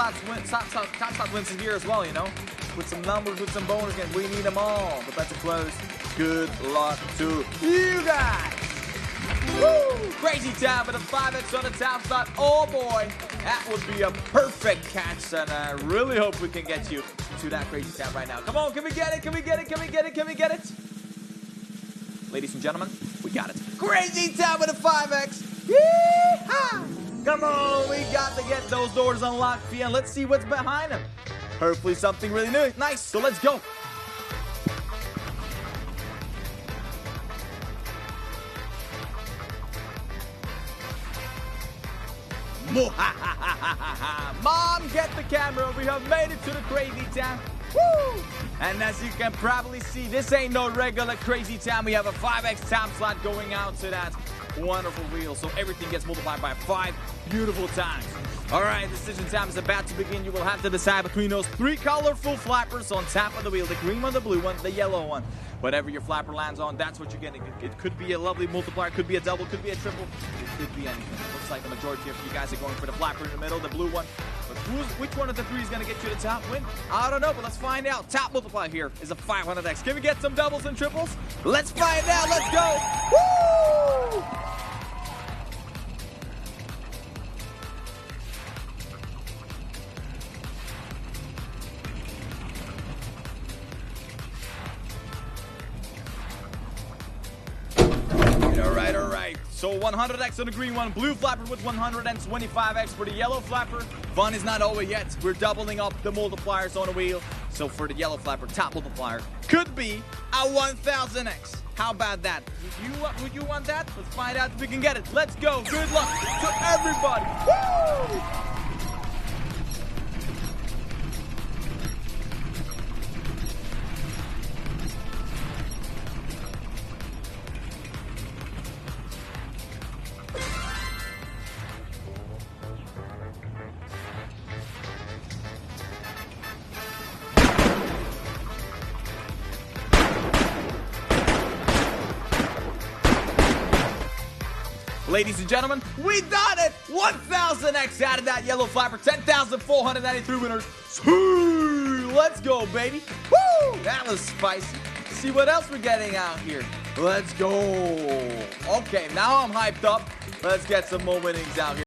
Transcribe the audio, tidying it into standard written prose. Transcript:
slot wins in here as well, you know? With some numbers, with some bonus games. We need them all. But that's a close. Good luck to you guys. Woo! Crazy tab with a 5x on the tap slot. Oh boy, that would be a perfect catch. And I really hope we can get you to that crazy tab right now. Come on, can we get it? Can we get it? Can we get it? Can we get it? Ladies and gentlemen, we got it. Crazy tab with a 5x. Yeehaw! Come on, we got to get those doors unlocked, and let's see what's behind them. Hopefully something really new. Nice, so let's go. Mom, get the camera. We have made it to the crazy town. Woo! And as you can probably see, this ain't no regular crazy town. We have a 5x tap slot going out to that wonderful wheel. So everything gets multiplied by 5 beautiful times. All right, decision time is about to begin. You will have to decide between those 3 colorful flappers on top of the wheel. The green one, the blue one, the yellow one. Whatever your flapper lands on, that's what you're getting. It could be a lovely multiplier, could be a double, could be a triple. It could be anything. It looks like the majority of you guys are going for the flapper in the middle, the blue one. But which one of the 3 is going to get you the top win? I don't know, but let's find out. Top multiplier here is a 500x. Can we get some doubles and triples? Let's find out. Let's go. Woo! All right. So 100x on the green one, blue flapper with 125x for the yellow flapper. Fun is not over yet. We're doubling up the multipliers on the wheel. So for the yellow flapper, top multiplier could be a 1000x. How about that? Would you want that? Let's find out if we can get it. Let's go. Good luck to everybody. Woo! Ladies and gentlemen, we done it! 1000x out of that yellow flapper, 10,493 winners. Let's go, baby. Woo! That was spicy. Let's see what else we're getting out here. Let's go. Okay, now I'm hyped up. Let's get some more winnings out here.